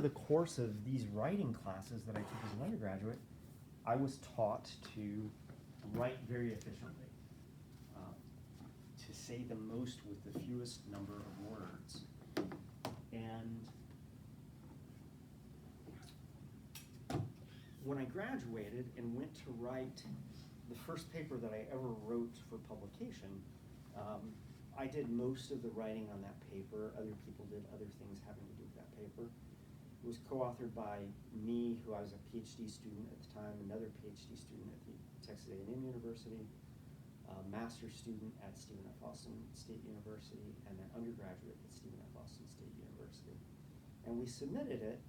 the course of these writing classes that I took as an undergraduate, I was taught to write very efficiently, to say the most with the fewest number of words. And when I graduated and went to write the first paper that I ever wrote for publication, I did most of the writing on that paper. Other people did other things having to do with that paper. It was co-authored by me, who I was a PhD student at the time, another PhD student at the Texas A&M University, a master's student at Stephen F. Austin State University, and an undergraduate at Stephen F. Austin State University. And we submitted it,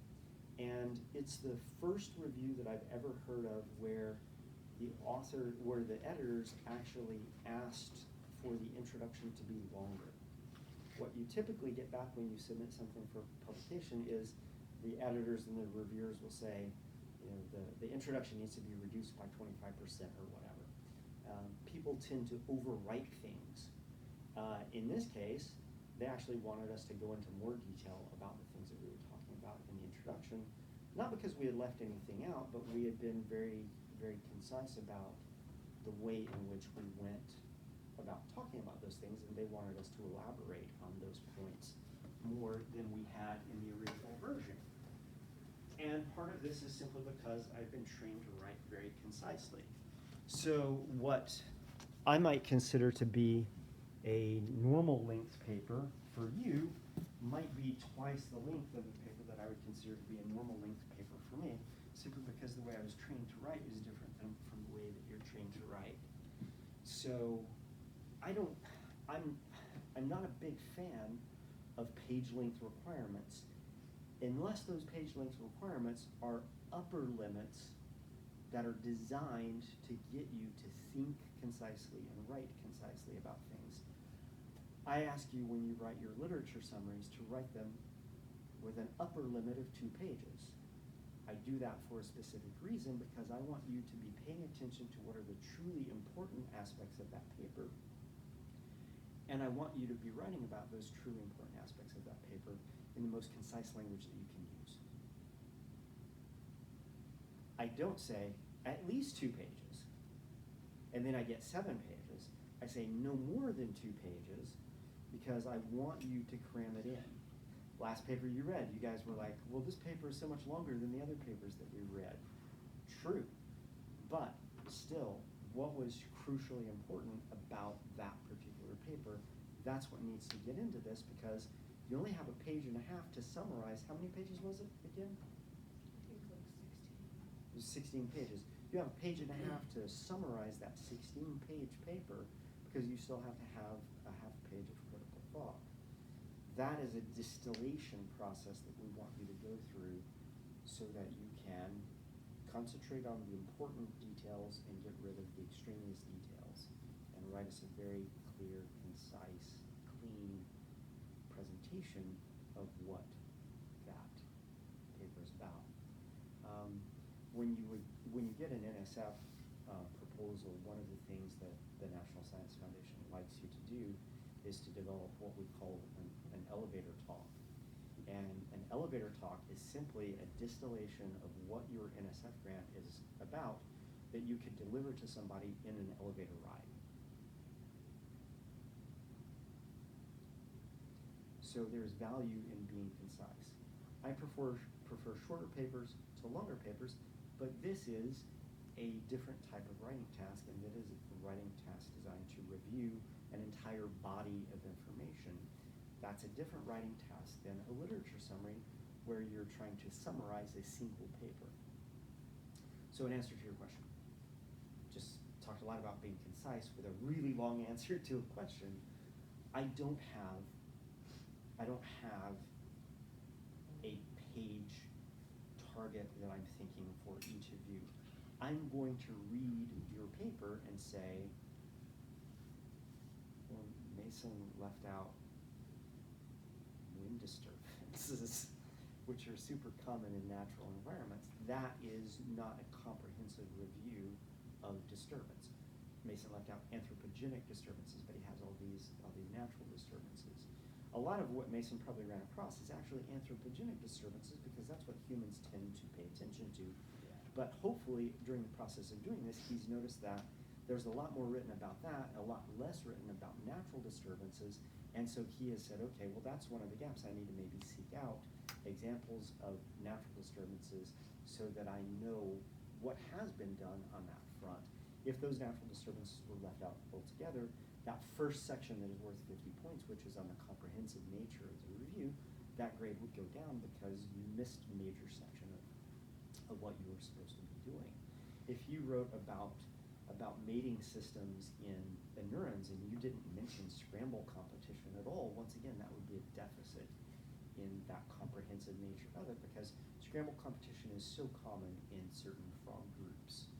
and it's the first review that I've ever heard of where the editors actually asked for the introduction to be longer. What you typically get back when you submit something for publication is the editors and the reviewers will say, you know, the introduction needs to be reduced by 25% or whatever. People tend to overwrite things. In this case, they actually wanted us to go into more detail about the things that we were talking about in the introduction, not because we had left anything out, but we had been very, very concise about the way in which we went about talking about those things, and they wanted us to elaborate on those points more than we had in the original version. And part of this is simply because I've been trained to write very concisely. So what I might consider to be a normal length paper for you might be twice the length of the paper that I would consider to be a normal length paper for me, simply because the way I was trained to write is different than from the way that you're trained to write. So I'm not a big fan of page length requirements unless those page length requirements are upper limits that are designed to get you to think concisely and write concisely about things. I ask you when you write your literature summaries to write them with an upper limit of 2 pages. I do that for a specific reason because I want you to be paying attention to what are the truly important aspects of that paper, and I want you to be writing about those truly important aspects of that paper in the most concise language that you can use. I don't say at least 2 pages, and then I get 7 pages. I say no more than 2 pages because I want you to cram it in. Last paper you read, you guys were like, well, this paper is so much longer than the other papers that we read. True, but still, what was crucially important about that particular paper, that's what needs to get into this, because you only have a page and a half to summarize. How many pages was it again? I think like 16. It was 16 pages. You have a page and a half to summarize that 16-page paper because you still have to have a half page of critical thought. That is a distillation process that we want you to go through so that you can concentrate on the important details and get rid of the extraneous details and write us a very clear, concise, clean presentation of what that paper is about. When you get an NSF proposal, one of the things that the National Science Foundation likes you to do is to develop what we call an elevator talk. And an elevator talk is simply a distillation of what your NSF grant is about that you could deliver to somebody in an elevator ride. So there's value in being concise. I prefer shorter papers to longer papers, but this is a different type of writing task, and it is a writing task designed to review an entire body of information. That's a different writing task than a literature summary where you're trying to summarize a single paper. So in answer to your question, just talked a lot about being concise with a really long answer to a question. I don't have a page target that I'm thinking for each of you. I'm going to read your paper and say, well, Mason left out wind disturbances, which are super common in natural environments. That is not a comprehensive review of disturbance. Mason left out anthropogenic disturbances, but he has all these natural disturbances. a lot of what Mason probably ran across is actually anthropogenic disturbances, because that's what humans tend to pay attention to. But hopefully, during the process of doing this, he's noticed that there's a lot more written about that, a lot less written about natural disturbances, and so he has said, okay, well, that's one of the gaps. I need to maybe seek out examples of natural disturbances so that I know what has been done on that front. If those natural disturbances were left out altogether, that first section that is worth 50 points, which is on the comprehensive nature of the review, that grade would go down because you missed a major section of what you were supposed to be doing. If you wrote about mating systems in neurons and you didn't mention scramble competition at all, once again, that would be a deficit in that comprehensive nature of it, because scramble competition is so common in certain frog groups.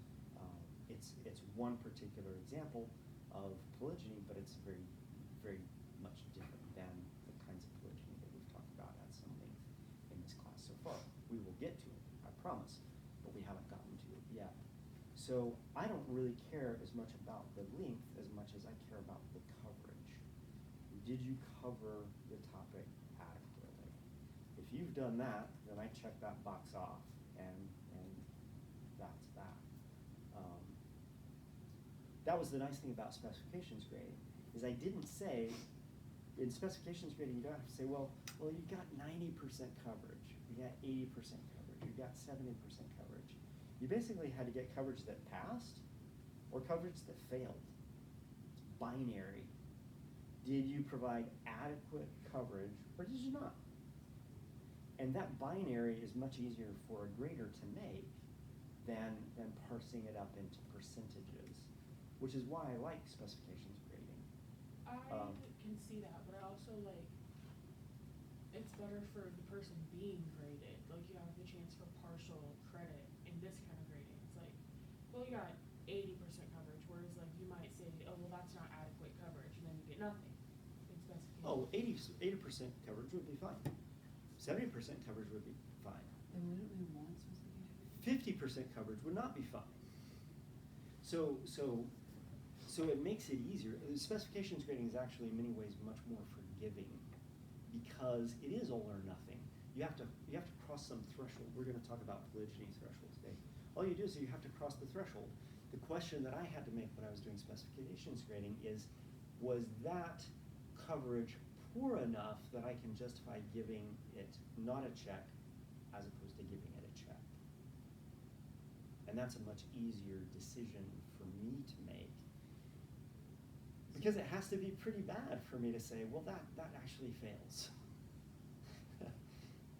It's one particular example of polygyny, but it's very, very much different than the kinds of polygyny that we've talked about at some length in this class so far. We will get to it, I promise, but we haven't gotten to it yet. So I don't really care as much about the length as much as I care about the coverage. Did you cover the topic adequately? If you've done that, then I check that box off, and that's that. That was the nice thing about specifications grading, is I didn't say, in specifications grading, you don't have to say, well, you got 90% coverage, you got 80% coverage, you got 70% coverage. You basically had to get coverage that passed or coverage that failed. It's binary. Did you provide adequate coverage or did you not? And that binary is much easier for a grader to make than parsing it up into percentages, which is why I like specifications grading. I can see that, but I also like, it's better for the person being graded. Like, you have the chance for partial credit in this kind of grading. It's like, well, you got 80% coverage, whereas like you might say, oh, well, that's not adequate coverage, and then you get nothing in specifications. Oh, 80% coverage would be fine. 70% coverage would be fine. Then wouldn't we want specifications? 50% coverage would not be fine. So it makes it easier. Specifications grading is actually in many ways much more forgiving because it is all or nothing. You have to cross some threshold. We're going to talk about polygyny threshold today. All you do is you have to cross the threshold. The question that I had to make when I was doing specifications grading is, was that coverage poor enough that I can justify giving it not a check as opposed to giving it a check? And that's a much easier decision for me to make, because it has to be pretty bad for me to say, well, that actually fails.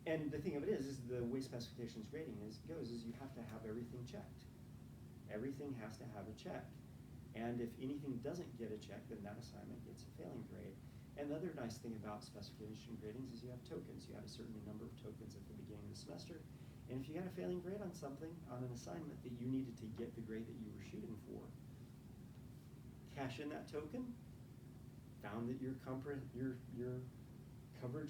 And the thing of it is the way specifications grading goes is you have to have everything checked. Everything has to have a check. And if anything doesn't get a check, then that assignment gets a failing grade. And the other nice thing about specification gradings is you have tokens. You have a certain number of tokens at the beginning of the semester. And if you got a failing grade on something, on an assignment that you needed to get the grade that you were shooting for, cash in that token, found that your coverage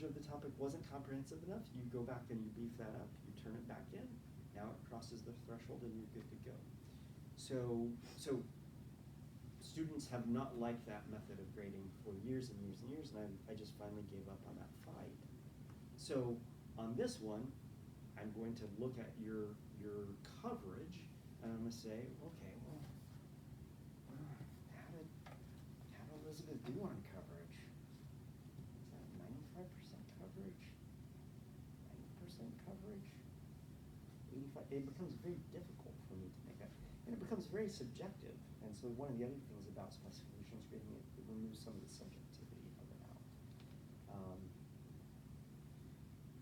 of the topic wasn't comprehensive enough, you go back and you beef that up, you turn it back in, now it crosses the threshold and you're good to go. So students have not liked that method of grading for years and years and years, and I just finally gave up on that fight. So on this one, I'm going to look at your coverage, and I'm going to say, okay, well, how did Elizabeth do on coverage? Is that 95% coverage? 90% coverage? 85? It becomes very difficult for me to make that, and it becomes very subjective. And so one of the other things about specifications grading, it removes some of the subjectivity of it out.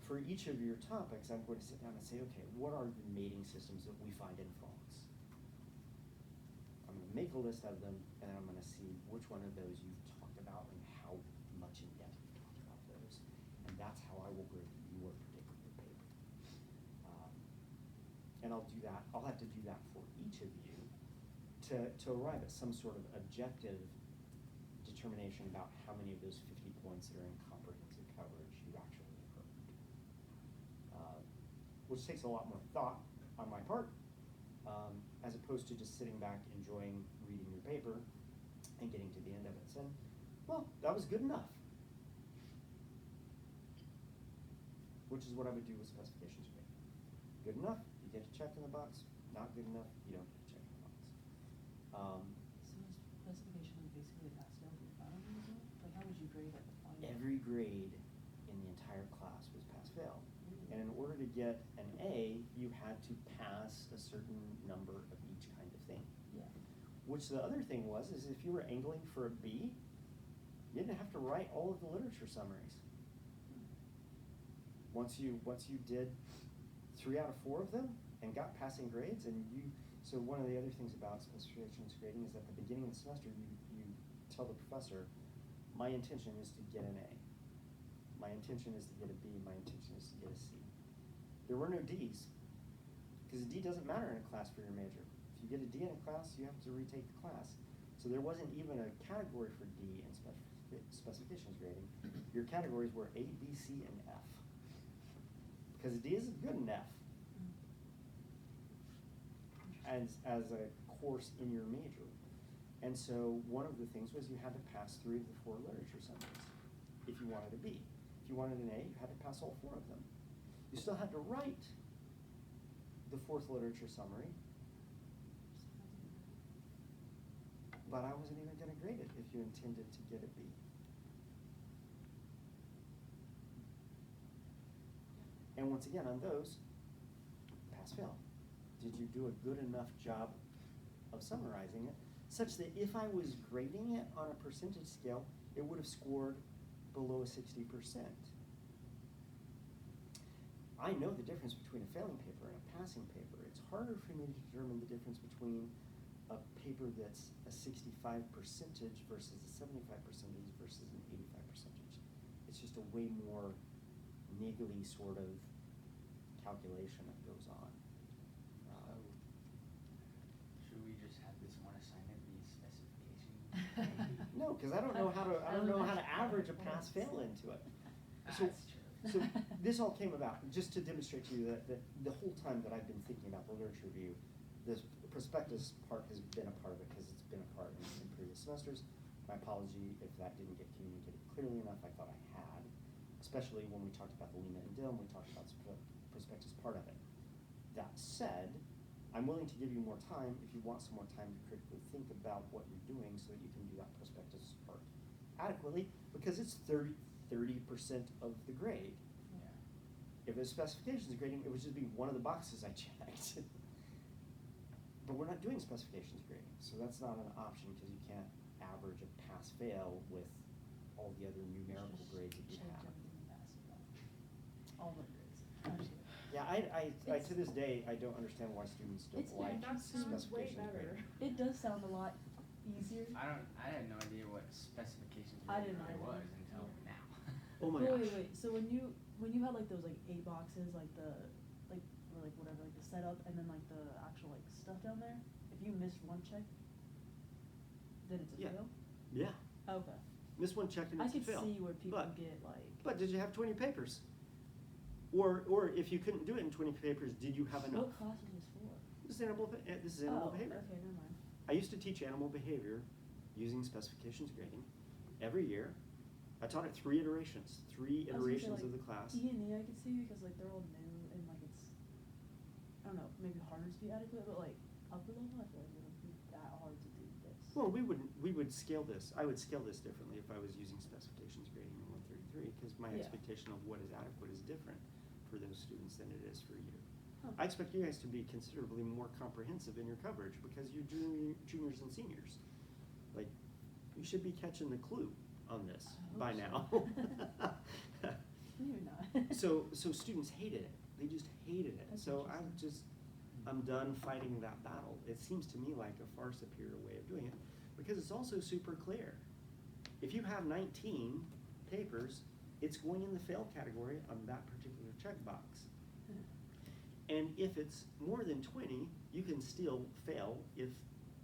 For each of your topics, I'm going to sit down and say, okay, what are the mating systems that we find in frogs? I'm going to make a list of them, and then I'm going to see which one of those you've talked about and how much in depth you've talked about those. And that's how I will grade your particular paper. And I'll do that. I'll have to do that for each of you to arrive at some sort of objective determination about how many of those 50 points that are in comprehensive coverage you actually heard. Which takes a lot more thought on my part, as opposed to just sitting back, enjoying reading your paper, and getting to the end of it saying, well, that was good enough. which is what I would do with specifications grading. Good enough, you get a check in the box. Not good enough, you don't get a check in the box. So is specification basically a pass fail for your final result? Like how would you grade at the final? Every grade in the entire class was pass-fail. And in order to get an A, you had to pass a certain number of each kind of thing. Yeah. Which the other thing was, is if you were angling for a B, you didn't have to write all of the literature summaries. Once you did 3 out of 4 of them and got passing grades, and so one of the other things about specifications grading is at the beginning of the semester, you tell the professor, my intention is to get an A. My intention is to get a B. My intention is to get a C. There were no Ds, because a D doesn't matter in a class for your major. If you get a D in a class, you have to retake the class. So there wasn't even a category for D in specifications grading. Your categories were A, B, C, and F. Because a D isn't good in F as a course in your major. And so one of the things was you had to pass 3 of the 4 literature summaries if you wanted a B. If you wanted an A, you had to pass all 4 of them. You still had to write the 4th literature summary, but I wasn't even going to grade it if you intended to get a B. And once again, on those, pass-fail. Did you do a good enough job of summarizing it, such that if I was grading it on a percentage scale, it would have scored below 60%. I know the difference between a failing paper and a passing paper. It's harder for me to determine the difference between a paper that's a 65 percentage versus a 75 percentage versus an 85 percentage. It's just a way more niggly sort of calculation that goes on. Should we just have this one assignment be specification? No, because I don't know how to average a pass-fail into it. So, That's true. so this all came about just to demonstrate to you that the whole time that I've been thinking about the literature review, this prospectus part has been a part of it because it's been a part in previous semesters. My apology if that didn't get communicated clearly enough. I thought I had, especially when we talked about the Lima and Dill, we talked about the prospectus part of it. That said, I'm willing to give you more time if you want some more time to critically think about what you're doing so that you can do that prospectus part adequately, because it's 30% of the grade. Yeah. If it's specifications grading, it would just be one of the boxes I checked. But we're not doing specifications grading, so that's not an option because you can't average a pass-fail with all the other numerical grades that you have. All the grades. I'm just kidding. Yeah, I to this day, I don't understand why students don't It's like That sounds way specifications better. grading. It does sound a lot easier. I had no idea what specifications I really didn't either. was until now. Oh my Wait, gosh. wait. So when you had like those like 8 boxes, like the or like whatever, like the setup, and then like the actual like stuff down there, if you miss one check, then it's a Yeah. fail. Yeah. Okay. Miss one check and I it's a could fail. see where people But- get like. But did you have 20 papers? Or if you couldn't do it in 20 papers, did you have enough? What class was this for? This is animal behavior. Okay, never mind. I used to teach animal behavior using specifications grading every year. I taught it 3 iterations, 3 I was gonna say, iterations of like, the class. E&E I could see because like they're all new and like it's, I don't know, maybe harder to be adequate, but like upper level I feel like it would be that hard to do this. Well, we would scale this. I would scale this differently if I was using specifications grading in 133 because my Yeah. expectation of what is adequate is different for those students than it is for you. Huh. I expect you guys to be considerably more comprehensive in your coverage because you're juniors and seniors. Like, you should be catching the clue on this I by hope now. so. Maybe not. So students hated it. They just hated it. That's So interesting. I'm done fighting that battle. It seems to me like a far superior way of doing it because it's also super clear. If you have 19 papers, it's going in the fail category on that particular checkbox. And if it's more than 20, you can still fail if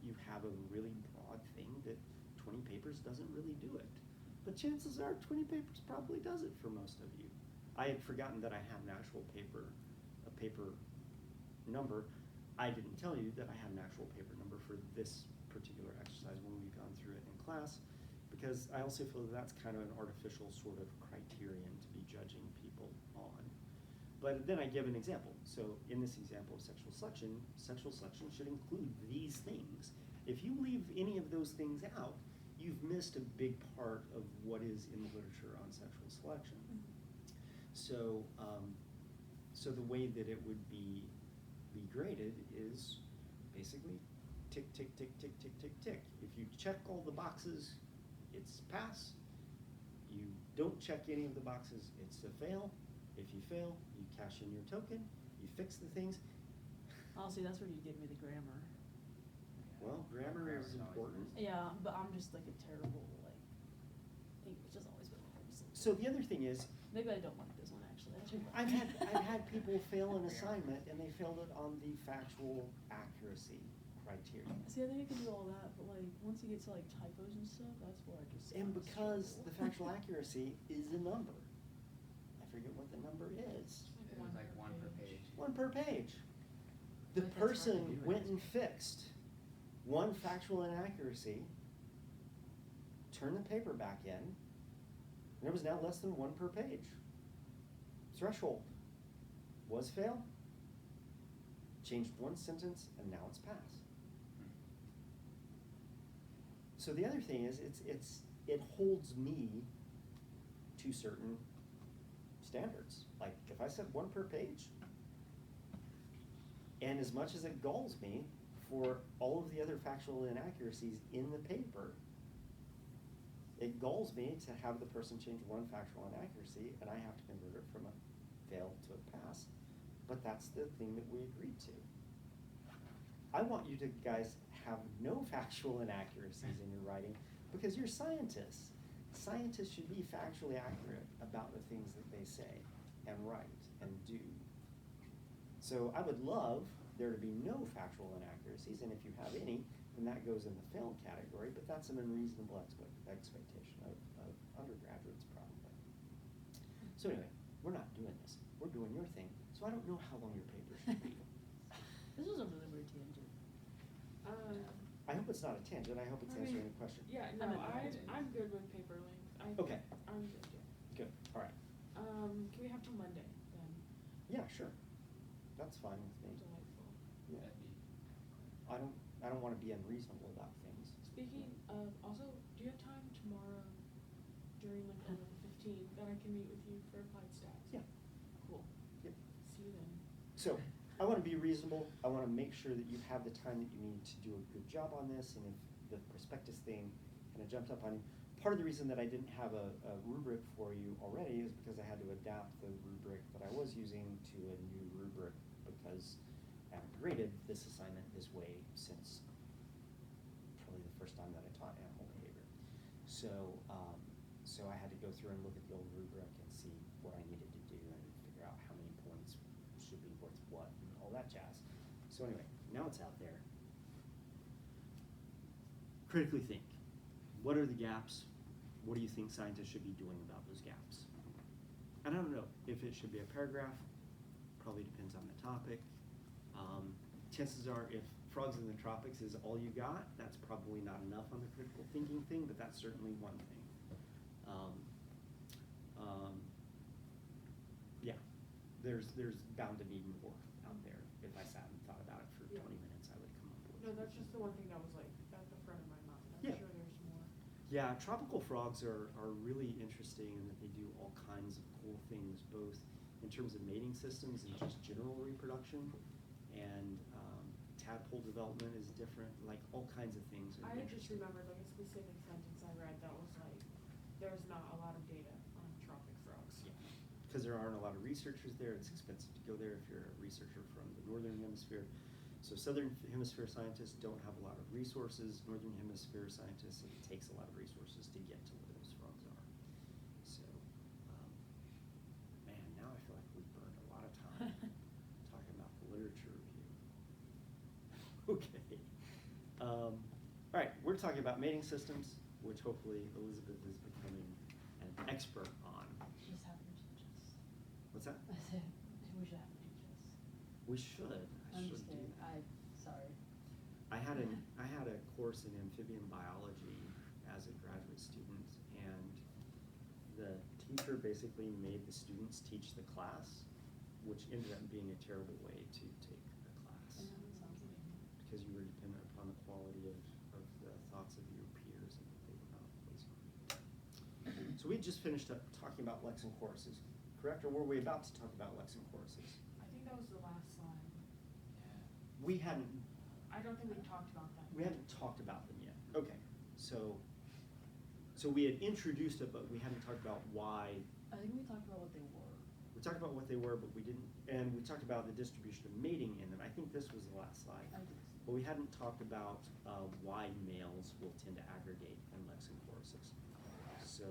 you have a really broad thing that 20 papers doesn't really do it. But chances are 20 papers probably does it for most of you. I had forgotten that I had an actual paper number. I didn't tell you that I had an actual paper number for this particular exercise when we've gone through it in class, because I also feel that that's kind of an artificial sort of criterion to be judging people on. But then I give an example. So in this example of sexual selection should include these things. If you leave any of those things out, you've missed a big part of what is in the literature on sexual selection. So, so the way that it would be graded is basically tick, tick, tick, tick, tick, tick, tick. If you check all the boxes, it's pass. You don't check any of the boxes, it's a fail. If you fail, you cash in your token, you fix the things. Oh, see, that's where you give me the grammar. Well, grammar is Grammar's always important. been- Yeah, but I'm just like a terrible, like, English has always been hard. So the other thing is, Maybe I don't like this one, actually. That's your- I've had people fail an assignment and they failed it on the factual accuracy criteria. See, I think you can do all that, but like, once you get to like typos and stuff, that's where I just. And kinda because struggle. the factual accuracy is a number. I forget what the number is. It was like one per page. One per page. The But that's hard to person do in went this and case. fixed one factual inaccuracy, turned the paper back in, and there was now less than one per page. Threshold was fail, changed one sentence, and now it's pass. So the other thing is, it holds me to certain standards. Like, if I said one per page, and as much as it galls me for all of the other factual inaccuracies in the paper, it galls me to have the person change one factual inaccuracy, and I have to convert it from a fail to a pass. But that's the thing that we agreed to. I want you to guys have no factual inaccuracies in your writing because you're scientists. Scientists should be factually accurate about the things that they say and write and do. So I would love there to be no factual inaccuracies, and if you have any, then that goes in the failed category, but that's an unreasonable expectation of undergraduates probably. So anyway, we're not doing this. We're doing your thing, so I don't know how long your paper should be. This was a really weird tangent. I hope it's not a tangent, I hope it's I mean, answering the question. Yeah, I no, meant I'm that. good with paper length. Okay. I'm good, yeah. Good, all right. Can we have till Monday then? Yeah, sure. That's fine with me. Delightful. Yeah. That'd be- I don't wanna be unreasonable about things. Speaking of, also, do you have time tomorrow during like 11:15 that I can meet with you for applied stats? Yeah. Cool. Yep. See you then. So, I wanna be reasonable, I wanna make sure that you have the time that you need to do a good job on this, and if the prospectus thing kinda jumped up on you. Part of the reason that I didn't have a rubric for you already is because I had to adapt the rubric that I was using to a new rubric, because I haven't graded this assignment this way since probably the first time that I taught animal behavior. So, so I had to go through and look at the old rubric and see what I needed to do and figure out how many points should be worth what and all that jazz. So anyway, now it's out there. Critically think. What are the gaps? What do you think scientists should be doing about those gaps? And I don't know if it should be a paragraph, probably depends on the topic. Chances are if frogs in the tropics is all you got, that's probably not enough on the critical thinking thing, but that's certainly one thing. Yeah, there's bound to be more out there. If I sat and thought about it for Yeah. 20 minutes, I would come up with. No, that's just the one thing that was like at the front of my mind. I'm Yeah. sure there's more. Yeah, tropical frogs are really interesting in that they do all kinds of cool things, both in terms of mating systems and just general reproduction. And tadpole development is different, like all kinds of things are I just interesting. remembered like a specific sentence I read that was like, there's not a lot of data on tropic frogs. Yeah, because there aren't a lot of researchers there, it's expensive to go there if you're a researcher from the northern hemisphere. So southern hemisphere scientists don't have a lot of resources, northern hemisphere scientists, it takes a lot of resources to get to where those frogs are. So, man, now I feel like we burned a lot of time talking about the literature review. Okay. All right, we're talking about mating systems, which hopefully Elizabeth is becoming an expert on. Just have them teach us. What's that? I said, we should have them teach us. We should. I I'm should just do kidding, that. sorry. I had a course in amphibian biology as a graduate student, and the teacher basically made the students teach the class which ended up being a terrible way to take a class. Yeah, that sounds like it. Because you were dependent upon the quality of the thoughts of your peers, and they were not always great. So we just finished up talking about Lexan choruses, correct? Or were we about to talk about Lexan choruses? I think that was the last slide. Yeah. We hadn't, I don't think we talked about that. we hadn't talked about them yet. Okay, so we had introduced it, but we hadn't talked about why. I think we talked about what they were. We talked about what they were, but we didn't, and we talked about the distribution of mating in them. I think this was the last slide. I think so. But we hadn't talked about why males will tend to aggregate in Lexan choruses. So,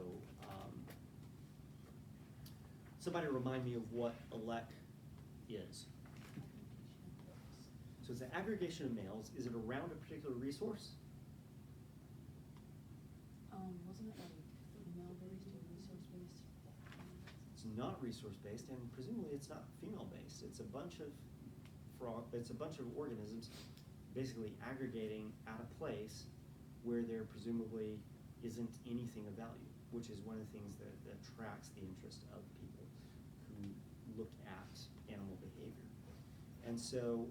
somebody remind me of what elect is. So it's an aggregation of males. Is it around a particular resource? Wasn't it like female-based or resource-based? It's not resource-based, and presumably it's not female-based. It's a bunch of organisms basically aggregating at a place where there presumably isn't anything of value, which is one of the things that attracts the interest of people who look at animal behavior. And so,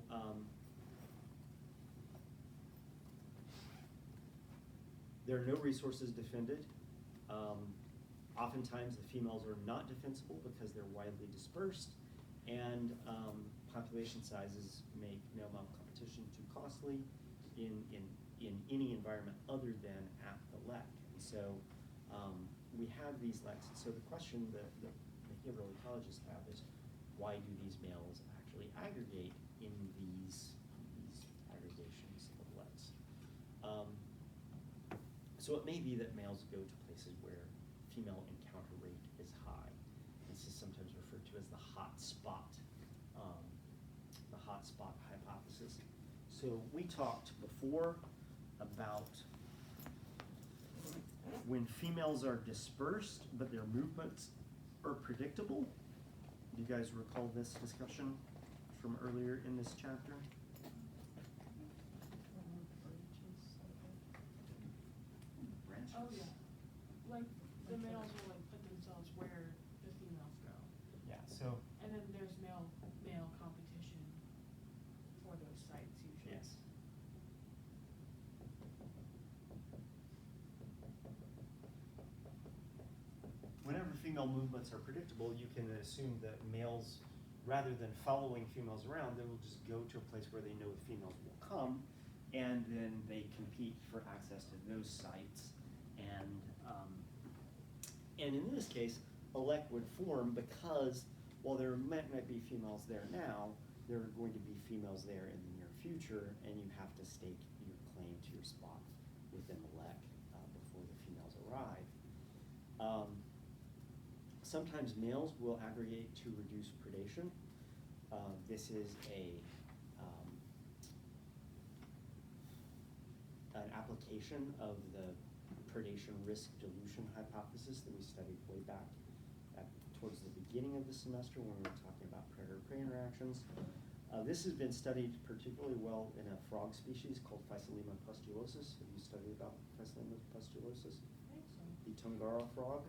there are no resources defended. Oftentimes the females are not defensible because they're widely dispersed, and population sizes make male-male competition too costly in any environment other than at the lek. And so we have these leks. So the question that the behavioral ecologists have is, why do these males actually aggregate in these aggregations of leks? So it may be that males go to places where female encounter rate is high. This is sometimes referred to as the hot spot hypothesis. So we talked before about when females are dispersed, but their movements are predictable. Do you guys recall this discussion from earlier in this chapter? Oh, yeah. Like, the males will like put themselves where the females go. Yeah, so. And then there's male competition for those sites usually. Yes. Whenever female movements are predictable, you can assume that males, rather than following females around, they will just go to a place where they know the females will come, and then they compete for access to those sites. And in this case, a lek would form because while there might be females there now, there are going to be females there in the near future, and you have to stake your claim to your spot within the lek before the females arrive. Sometimes males will aggregate to reduce predation. This is an application of the predation risk dilution hypothesis that we studied way back towards the beginning of the semester when we were talking about predator-prey interactions. This has been studied particularly well in a frog species called Physalimma pustulosus. Have you studied about Physalimma pustulosus? I think so. The Tungara frog.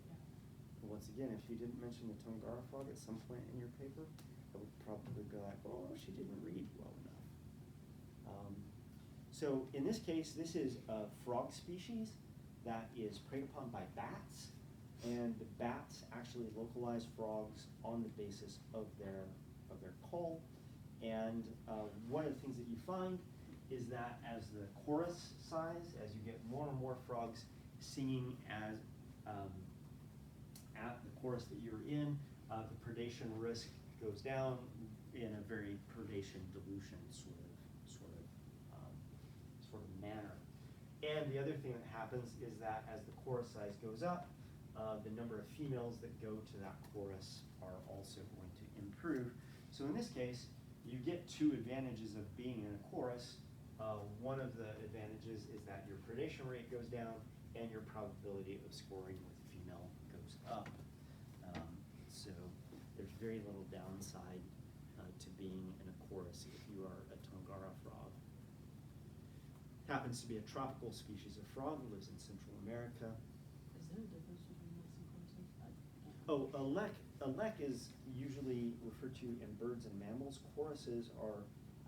Yeah. Once again, if you didn't mention the Tungara frog at some point in your paper, I would probably be like, oh, she didn't read well enough. So in this case, this is a frog species that is preyed upon by bats, and the bats actually localize frogs on the basis of their call. And one of the things that you find is that as the chorus size, as you get more and more frogs singing as at the chorus that you're in, the predation risk goes down in a very predation dilution sort of manner. And the other thing that happens is that as the chorus size goes up, the number of females that go to that chorus are also going to improve. So in this case, you get two advantages of being in a chorus. One of the advantages is that your predation rate goes down and your probability of scoring with female goes up. So there's very little downside to being in a chorus if you are a Tungara frog. Happens to be a tropical species of frog, lives in Central America. Is there a difference between leks and choruses? Oh, a lek a lek is usually referred to in birds and mammals. Choruses are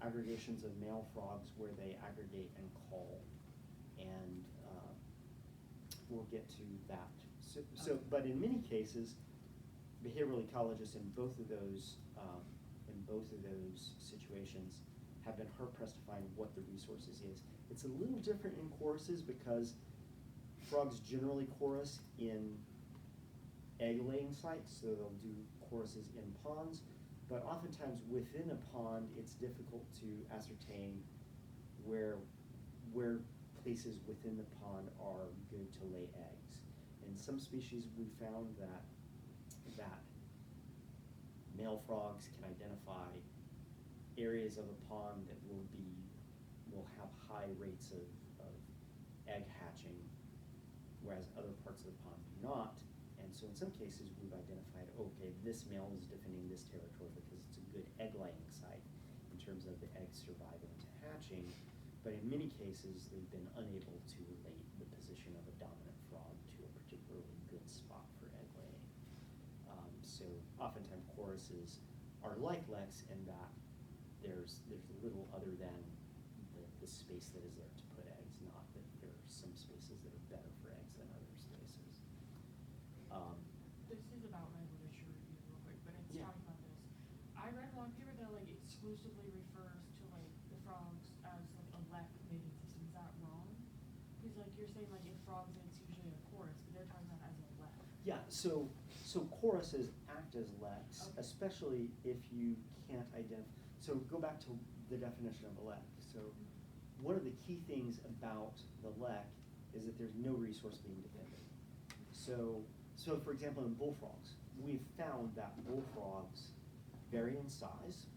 aggregations of male frogs where they aggregate and call, and we'll get to that. So, but in many cases, behavioral ecologists in both of those situations have been hard pressed to find what the resources is. It's a little different in choruses because frogs generally chorus in egg-laying sites, so they'll do choruses in ponds, but oftentimes within a pond, it's difficult to ascertain where places within the pond are good to lay eggs. In some species, we found that male frogs can identify areas of a pond that will have high rates of egg hatching, whereas other parts of the pond do not. And so in some cases, we've identified, okay, this male is defending this territory because it's a good egg-laying site in terms of the eggs surviving to hatching. But in many cases, they've been unable to relate the position of a dominant frog to a particularly good spot for egg laying. So oftentimes choruses are like leks in that there's little other than the space that is there to put eggs, not that there are some spaces that are better for eggs than other spaces. This is about my literature review real quick, but it's Yeah. talking about this. I read one paper that like exclusively refers to like the frogs as like a lek mating system. Is that wrong? Because like you're saying like in frogs it's usually a chorus, but they're talking about as a lek. Yeah, so choruses act as leks, Okay. especially if you can't identify. So go back to the definition of a lek. So one of the key things about the lek is that there's no resource being defended. So for example, in bullfrogs, we've found that bullfrogs vary in size.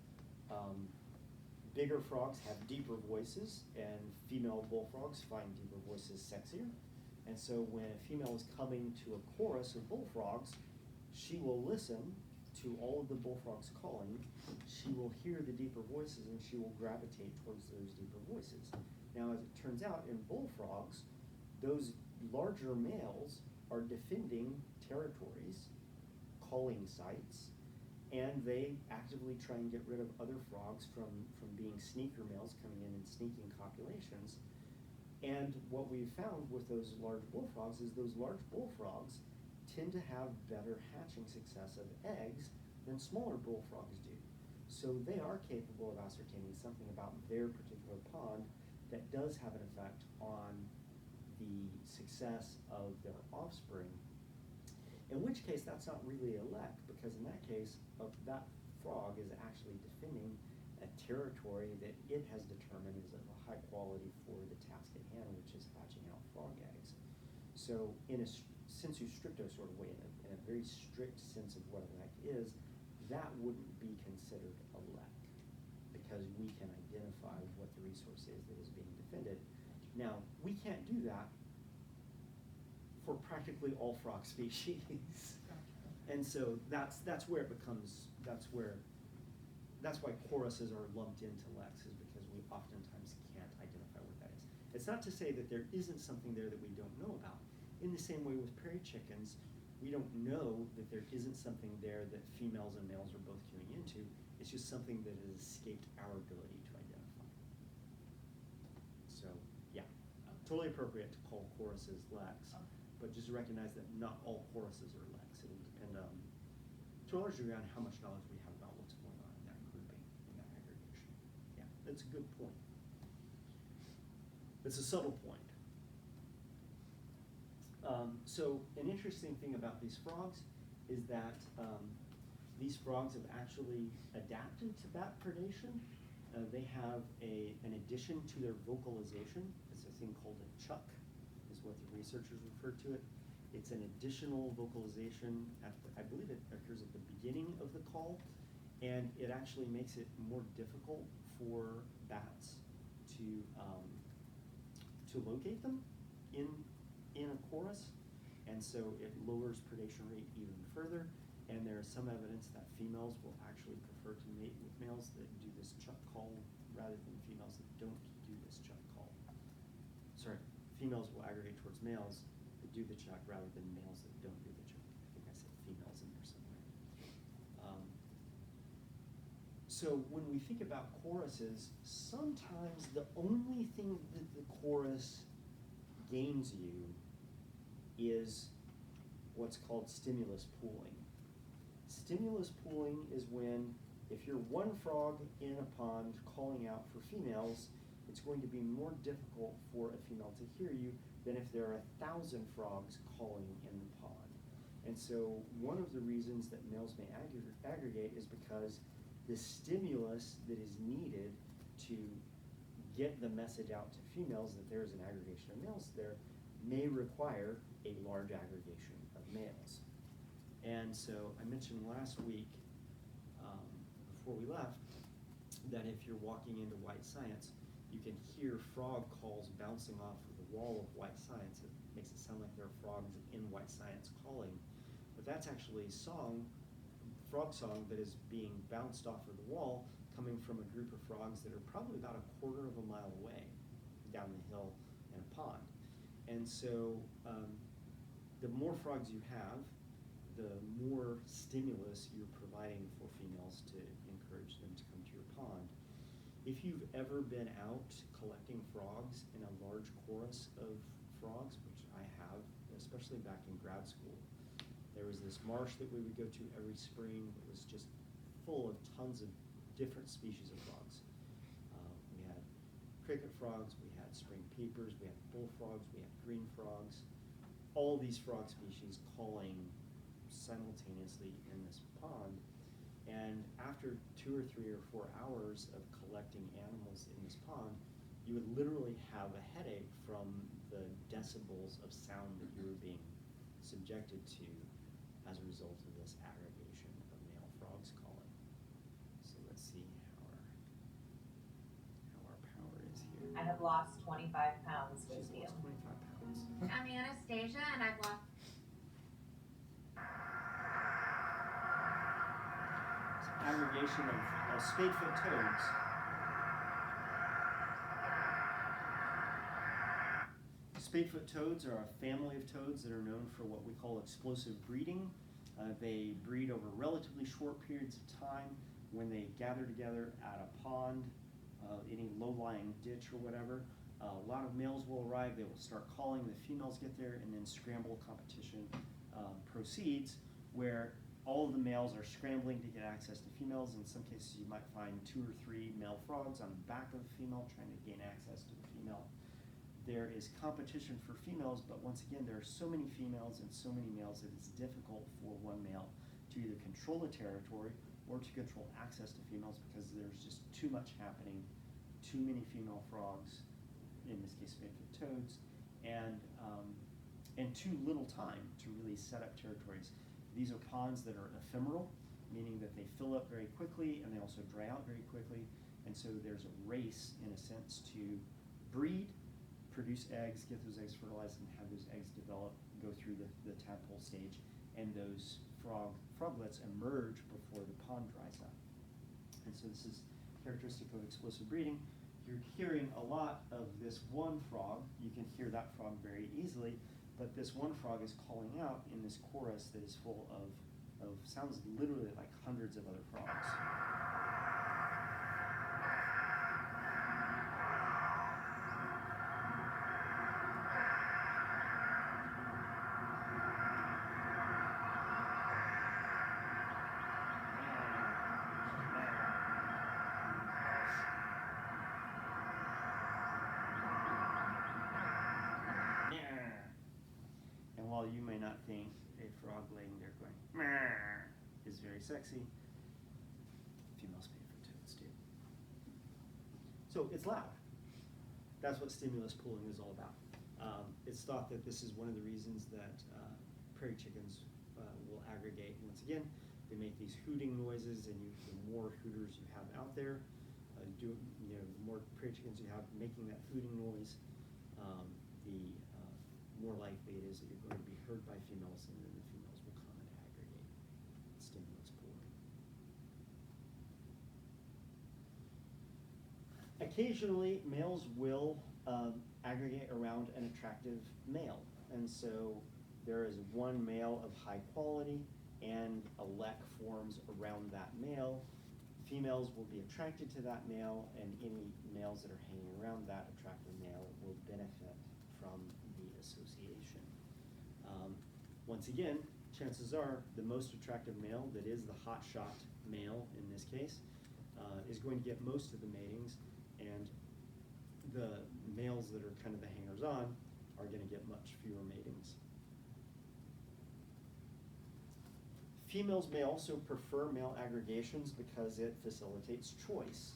Bigger frogs have deeper voices, and female bullfrogs find deeper voices sexier. And so when a female is coming to a chorus of bullfrogs, she will listen to all of the bullfrogs calling, she will hear the deeper voices, and she will gravitate towards those deeper voices. Now, as it turns out, in bullfrogs, those larger males are defending territories, calling sites, and they actively try and get rid of other frogs from being sneaker males coming in and sneaking copulations. And what we've found with those large bullfrogs is those large bullfrogs tend to have better hatching success of eggs than smaller bullfrogs do. So they are capable of ascertaining something about their particular pond that does have an effect on the success of their offspring. In which case, that's not really a lek, because in that case, that frog is actually defending a territory that it has determined is of a high quality for the task at hand, which is hatching out frog eggs. So in a sensu stricto sort of way, in a very strict sense of what a lek is, that wouldn't be considered a lek, because we can identify what the resource is that is being defended. Now, we can't do that for practically all frog species. And so that's where it becomes, that's why choruses are lumped into leks, is because we oftentimes can't identify what that is. It's not to say that there isn't something there that we don't know about. In the same way with prairie chickens, we don't know that there isn't something there that females and males are both queuing into. It's just something that has escaped our ability to identify. So, yeah, totally appropriate to call choruses leks, but just recognize that not all choruses are leks. It'll depend on, to a large degree, on how much knowledge we have about what's going on in that grouping, in that aggregation. Yeah, that's a good point. It's a subtle point. So an interesting thing about these frogs is that these frogs have actually adapted to bat predation. They have an addition to their vocalization. It's a thing called a chuck, is what the researchers refer to it. It's an additional vocalization I believe it occurs at the beginning of the call, and it actually makes it more difficult for bats to locate them in a chorus, and so it lowers predation rate even further. And there is some evidence that females will actually prefer to mate with males that do this chuck call rather than females that don't do this chuck call. Sorry, females will aggregate towards males that do the chuck rather than males that don't do the chuck. I think I said females in there somewhere. So when we think about choruses, sometimes the only thing that the chorus gains you is what's called stimulus pooling. Stimulus pooling is when, if you're one frog in a pond calling out for females, it's going to be more difficult for a female to hear you than if there are 1,000 frogs calling in the pond. And so one of the reasons that males may aggregate is because the stimulus that is needed to get the message out to females that there is an aggregation of males there may require a large aggregation of males. And so I mentioned last week, before we left, that if you're walking into white science, you can hear frog calls bouncing off of the wall of white science. It makes it sound like there are frogs in white science calling. But that's actually frog song that is being bounced off of the wall, coming from a group of frogs that are probably about 1/4 of a mile away down the hill in a pond. And so the more frogs you have, the more stimulus you're providing for females to encourage them to come to your pond. If you've ever been out collecting frogs in a large chorus of frogs, which I have, especially back in grad school, there was this marsh that we would go to every spring that was just full of tons of different species of frogs. We had cricket frogs, we had spring peepers, we had bullfrogs, we had green frogs, all these frog species calling simultaneously in this pond. And after 2 or 3 or 4 hours of collecting animals in this pond, you would literally have a headache from the decibels of sound that you were being subjected to as a result of this aggregation of male frogs calling. So let's see how our power is here. I have lost 25 pounds with She's you. lost 25 pounds. I'm Anastasia, and I've lost. It's an aggregation of spadefoot toads. Spadefoot toads are a family of toads that are known for what we call explosive breeding. They breed over relatively short periods of time when they gather together at a pond, any low-lying ditch or whatever. A lot of males will arrive, they will start calling, the females get there, and then scramble competition proceeds, where all of the males are scrambling to get access to females. In some cases you might find 2 or 3 male frogs on the back of a female trying to gain access to the female. There is competition for females, but once again, there are so many females and so many males that it's difficult for one male to either control the territory or to control access to females because there's just too much happening, too many female frogs, in this case spadefoot toads, and too little time to really set up territories. These are ponds that are ephemeral, meaning that they fill up very quickly and they also dry out very quickly, and so there's a race, in a sense, to breed, produce eggs, get those eggs fertilized, and have those eggs develop, go through the tadpole stage, and those froglets emerge before the pond dries up. And so this is characteristic of explosive breeding. You're hearing a lot of this one frog. You can hear that frog very easily, but this one frog is calling out in this chorus that is full of sounds literally like hundreds of other frogs. And while you may not think a frog laying there going "Meow" is very sexy, female spadefoot toads do. So it's loud. That's what stimulus pooling is all about. It's thought that this is one of the reasons that prairie chickens will aggregate. Once again, they make these hooting noises, and the more hooters you have out there, the more prairie chickens you have making that hooting noise, the more likely it is that you're going to be heard by females, and then the females will come and aggregate. Stimulus pooling. Occasionally, males will aggregate around an attractive male, and so there is one male of high quality, and a lek forms around that male. Females will be attracted to that male, and any males that are hanging around that attractive male will benefit from the association. Once again, chances are the most attractive male, that is the hot shot male in this case, is going to get most of the matings, and the males that are kind of the hangers-on are going to get much fewer matings. Females may also prefer male aggregations because it facilitates choice.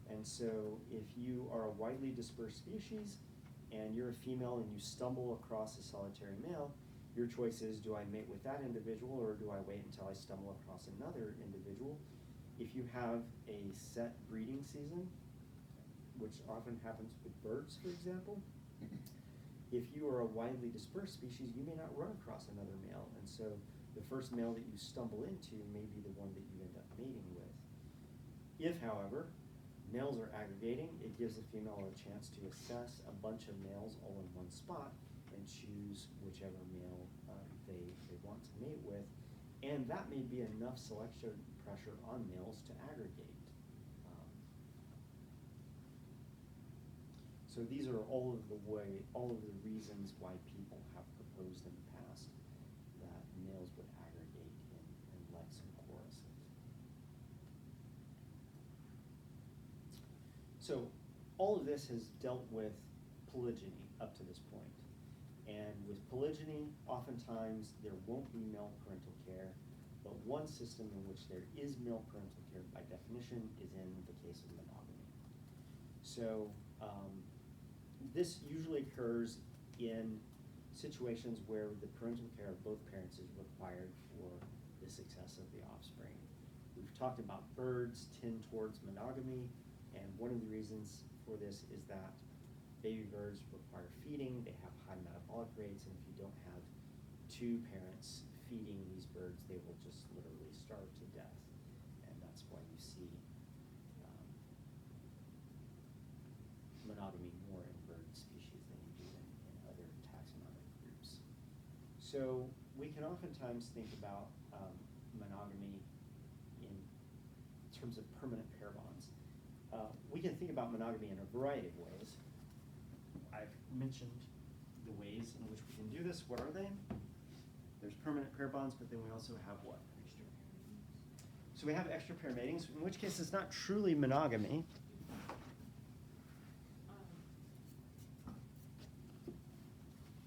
And so if you are a widely dispersed species and you're a female and you stumble across a solitary male, your choice is, do I mate with that individual or do I wait until I stumble across another individual? If you have a set breeding season, which often happens with birds, for example, if you are a widely dispersed species, you may not run across another male, and so the first male that you stumble into may be the one that you end up mating with. If, however, males are aggregating, it gives the female a chance to assess a bunch of males all in one spot and choose whichever male they want to mate with, and that may be enough selection pressure on males to aggregate. So these are all of the reasons why people have proposed in the past that males would aggregate and let some choruses. So all of this has dealt with polygyny up to this point. And with polygyny, oftentimes there won't be male parental care, but one system in which there is male parental care by definition is in the case of monogamy. So this usually occurs in situations where the parental care of both parents is required for the success of the offspring. We've talked about birds tend towards monogamy, and one of the reasons for this is that baby birds require feeding, they have high metabolic rates, and if you don't have two parents feeding these birds, they will just literally starve to death. And that's why you see monogamy more in bird species than you do in other taxonomic groups. So we can oftentimes think about monogamy in terms of permanent pair bonds. We can think about monogamy in a variety of ways. I've mentioned the ways in which we can do this. What are they? There's permanent pair bonds, but then we also have what? So we have extra pair matings, in which case it's not truly monogamy.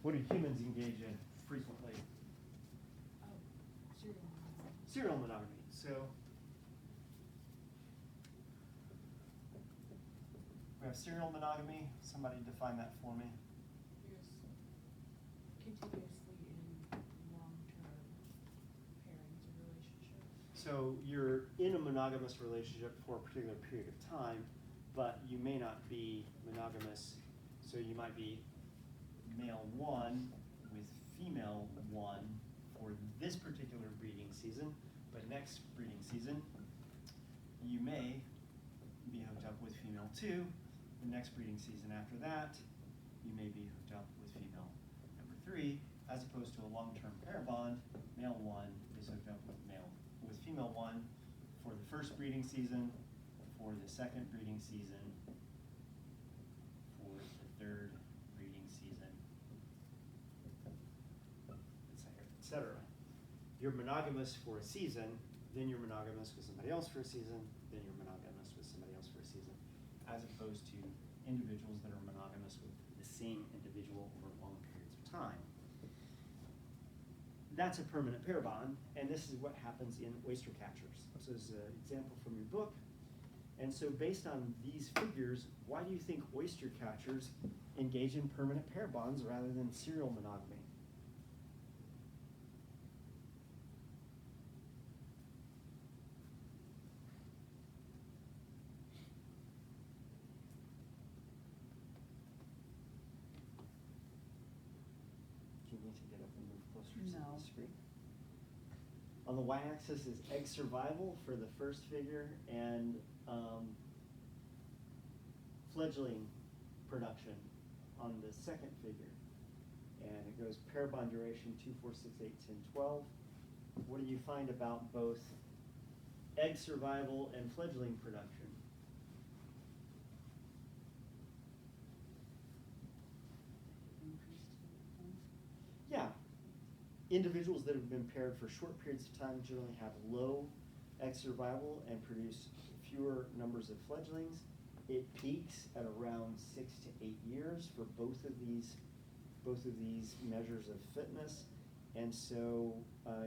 What do humans engage in frequently? Serial monogamy. So we have serial monogamy. Somebody define that for me. Continuously in long-term pairings or relationships. So you're in a monogamous relationship for a particular period of time, but you may not be monogamous. So you might be male 1 with female 1 for this particular breeding season, but next breeding season you may be hooked up with female 2. The next breeding season after that, you may be hooked up with female number 3, as opposed to a long-term pair bond. Male 1 is hooked up with female 1 for the first breeding season, for the second breeding season, for the third breeding season, etc. You're monogamous for a season, then you're monogamous with somebody else for a season, then you're monogamous with somebody else for a season, as opposed to individuals that are monogamous with the same individual over long periods of time. That's a permanent pair bond, and this is what happens in oyster catchers. So this is an example from your book. And so based on these figures, why do you think oyster catchers engage in permanent pair bonds rather than serial monogamy? No. Screen. On the y-axis is egg survival for the first figure and fledgling production on the second figure. And it goes pair bond duration 2, 4, 6, 8, 10, 12. What do you find about both egg survival and fledgling production. Yeah. Individuals that have been paired for short periods of time generally have low egg survival and produce fewer numbers of fledglings. It peaks at around 6 to 8 years for both of these measures of fitness. And so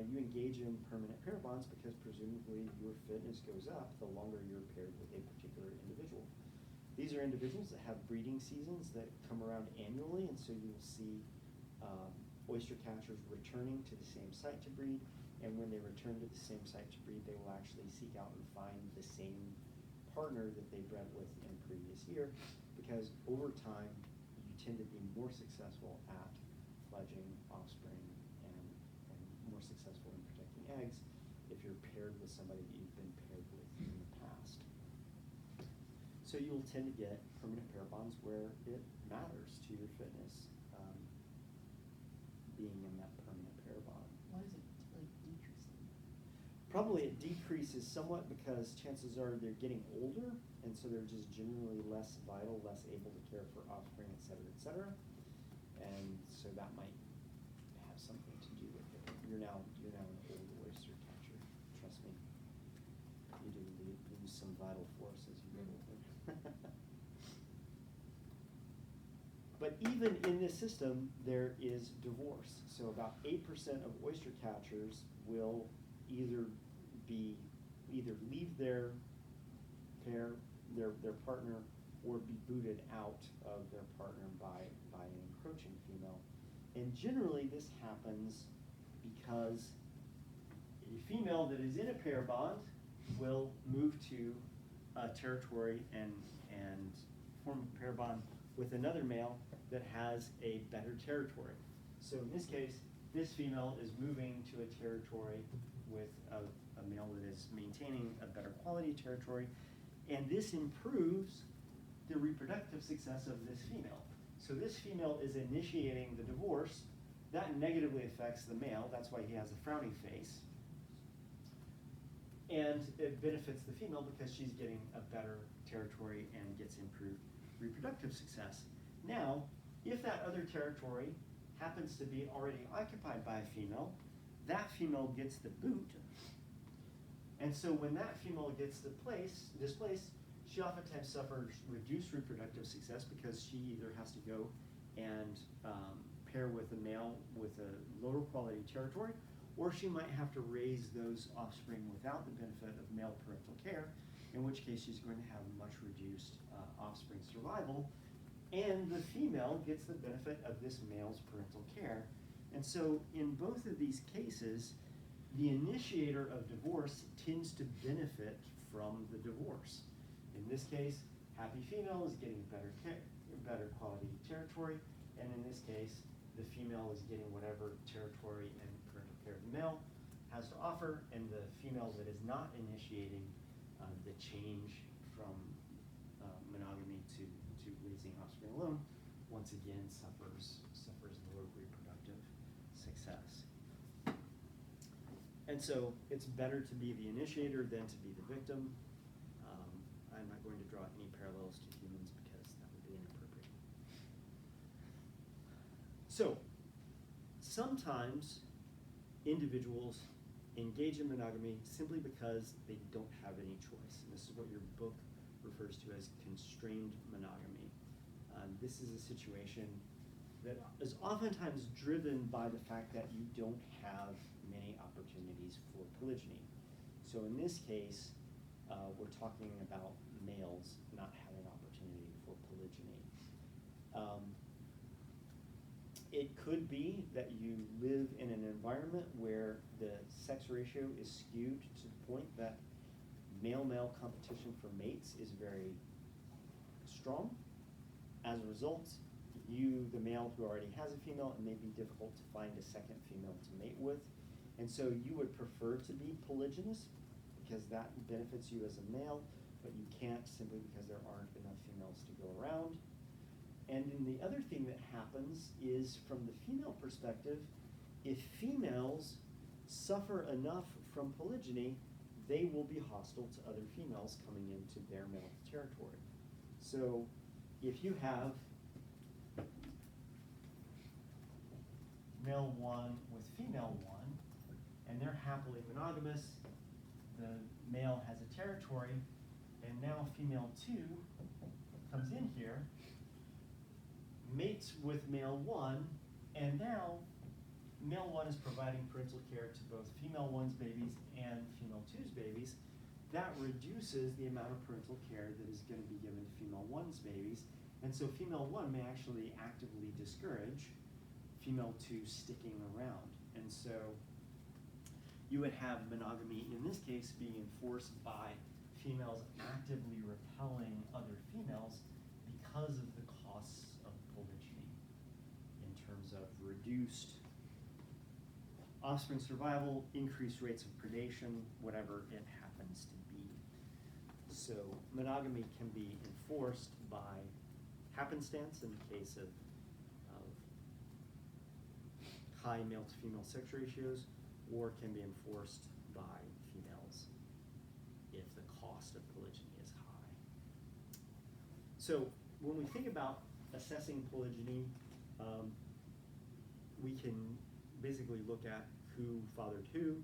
you engage in permanent pair bonds because presumably your fitness goes up the longer you're paired with a particular individual. These are individuals that have breeding seasons that come around annually, and so you'll see oyster catchers returning to the same site to breed, and when they return to the same site to breed, they will actually seek out and find the same partner that they bred with in previous year, because over time you tend to be more successful at fledging offspring and more successful in protecting eggs if you're paired with somebody that you've been paired with in the past. So you'll tend to get permanent pair bonds where it matters to your fitness being in that permanent pair bond. Why is it like decreasing? Probably it decreases somewhat because chances are they're getting older, and so they're just generally less vital, less able to care for offspring, et cetera, and so that might have something to do with it. You're now an old oyster catcher. Trust me, you do lose some vital force as you get older. But even in this system, there is divorce. So about 8% of oyster catchers will either leave their pair, their partner, or be booted out of their partner by an encroaching female. And generally this happens because a female that is in a pair bond will move to a territory and form a pair bond with another male that has a better territory. So in this case, this female is moving to a territory with a male that is maintaining a better quality territory, and this improves the reproductive success of this female. So this female is initiating the divorce. That negatively affects the male. That's why he has a frowny face. And it benefits the female because she's getting a better territory and gets improved reproductive success. Now, if that other territory happens to be already occupied by a female, that female gets the boot. And so when that female gets displaced, she oftentimes suffers reduced reproductive success because she either has to go and pair with a male with a lower quality territory, or she might have to raise those offspring without the benefit of male parental care, in which case she's going to have much reduced offspring survival, and the female gets the benefit of this male's parental care. And so in both of these cases, the initiator of divorce tends to benefit from the divorce. In this case, happy female is getting better quality territory, and in this case, the female is getting whatever territory and parental care the male has to offer, and the female that is not initiating the change from monogamy to raising offspring alone, once again suffers lower reproductive success. And so it's better to be the initiator than to be the victim. I'm not going to draw any parallels to humans because that would be inappropriate. So sometimes individuals engage in monogamy simply because they don't have any choice. And this is what your book refers to as constrained monogamy. This is a situation that is oftentimes driven by the fact that you don't have many opportunities for polygyny. So in this case, we're talking about males not having opportunity for polygyny. It could be that you live in an environment where the sex ratio is skewed to the point that male-male competition for mates is very strong. As a result, you, the male who already has a female, it may be difficult to find a second female to mate with. And so you would prefer to be polygynous because that benefits you as a male, but you can't simply because there aren't enough females to go around. And then the other thing that happens is, from the female perspective, if females suffer enough from polygyny, they will be hostile to other females coming into their male territory. So if you have male 1 with female 1, and they're happily monogamous, the male has a territory, and now female 2 comes in here, mates with male 1, and now male 1 is providing parental care to both female 1's babies and female 2's babies. That reduces the amount of parental care that is going to be given to female 1's babies, and so female 1 may actually actively discourage female 2 sticking around. And so you would have monogamy in this case being enforced by females actively repelling other females because of the costs of polygyny in terms of reduced offspring survival, increased rates of predation, whatever it happens to be. So monogamy can be enforced by happenstance in the case of high male to female sex ratios, or can be enforced by females if the cost of polygyny is high. So when we think about assessing polygyny, we can basically look at who fathered who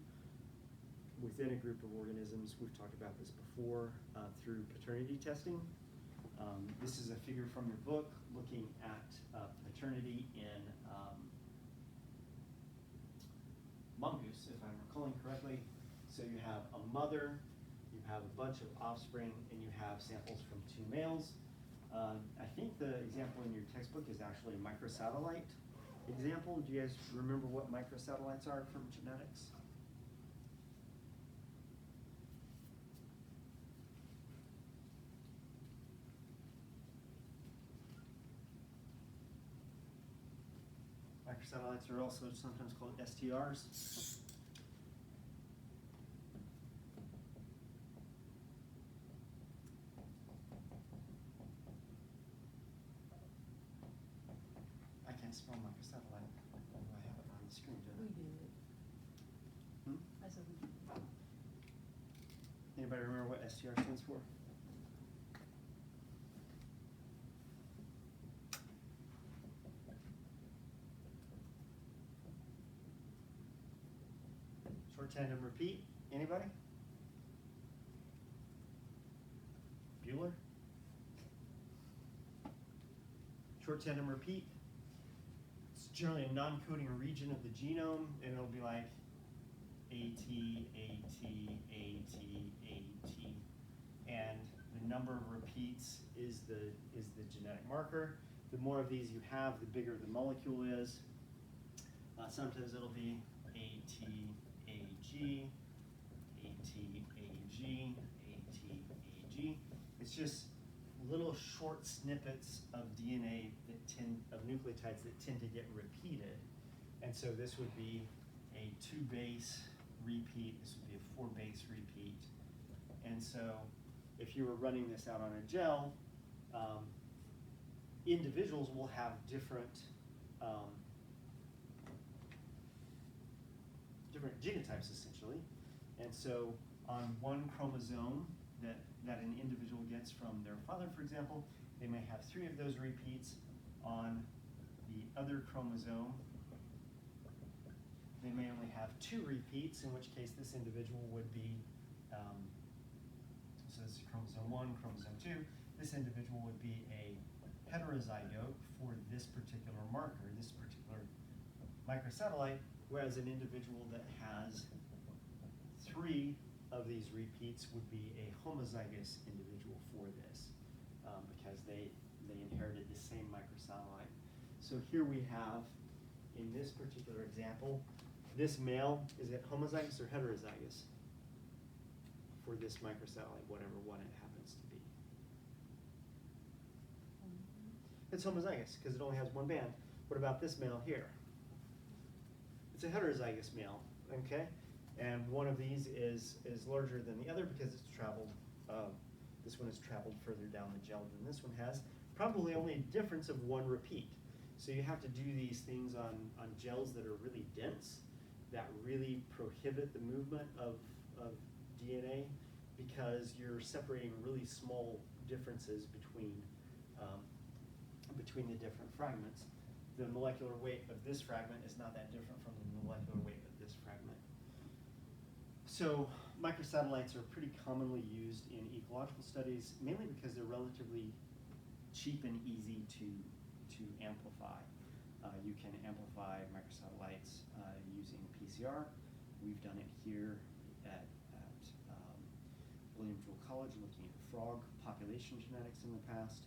within a group of organisms. We've talked about this before through paternity testing. This is a figure from your book looking at paternity in mongoose, if I'm recalling correctly. So you have a mother, you have a bunch of offspring, and you have samples from 2 males. I think the example in your textbook is actually a microsatellite example. Do you guys remember what microsatellites are from genetics? Microsatellites are also sometimes called STRs. I can't spell microsatellite. Oh, I have it on the screen, don't We I? did it. I said we did it. Anybody remember what STR stands for? Short tandem repeat. Anybody? Bueller? Short tandem repeat. It's generally a non-coding region of the genome, and it'll be like AT, AT, AT, AT. And the number of repeats is the genetic marker. The more of these you have, the bigger the molecule is. Sometimes it'll be AT, AG, AT, AG, AT, AG. It's just little short snippets of DNA of nucleotides that tend to get repeated. And so this would be a 2-base repeat. This would be a 4-base repeat. And so if you were running this out on a gel, individuals will have different genotypes essentially. And so on one chromosome that an individual gets from their father, for example, they may have 3 of those repeats. On the other chromosome, they may only have 2 repeats, in which case this individual would be, so this is chromosome 1, chromosome 2, this individual would be a heterozygote for this particular marker, this particular microsatellite, whereas an individual that has 3 of these repeats would be a homozygous individual for this, because they inherited the same microsatellite. So here we have, in this particular example, this male, is it homozygous or heterozygous for this microsatellite, whatever one it happens to be? It's homozygous because it only has 1 band. What about this male here? It's a heterozygous male, okay? And one of these is larger than the other because it's traveled, this one has traveled further down the gel than this one has. Probably only a difference of 1 repeat. So you have to do these things on gels that are really dense, that really prohibit the movement of DNA because you're separating really small differences between the different fragments. The molecular weight of this fragment is not that different from the molecular weight of this fragment. So microsatellites are pretty commonly used in ecological studies, mainly because they're relatively cheap and easy to amplify. You can amplify microsatellites using PCR. We've done it here at William Jewell College, looking at frog population genetics in the past.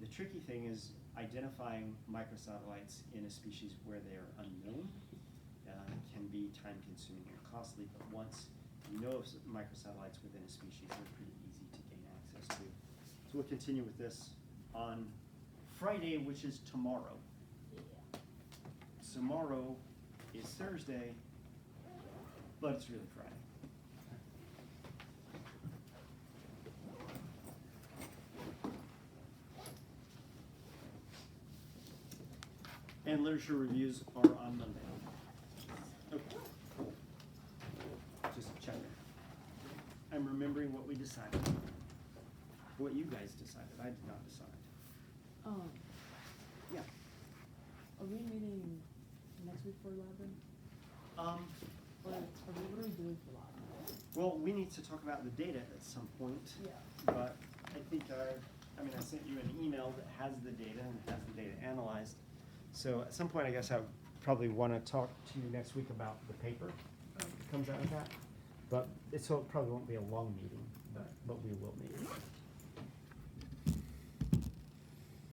The tricky thing is identifying microsatellites in a species where they are unknown. Can be time-consuming and costly, but once you know of microsatellites within a species, they're pretty easy to gain access to. So we'll continue with this on Friday, which is tomorrow. Yeah. Tomorrow is Thursday, but it's really Friday. And literature reviews are on Monday. Okay, cool. Just checking. I'm remembering what we decided. What you guys decided. I did not decide. Yeah. Are we meeting next week for lab? Or what are we doing for lab? Well, we need to talk about the data at some point. Yeah. But I think I sent you an email that has the data and has the data analyzed. So at some point, I guess I would probably want to talk to you next week about the paper that comes out of that. But so it probably won't be a long meeting, but we will meet.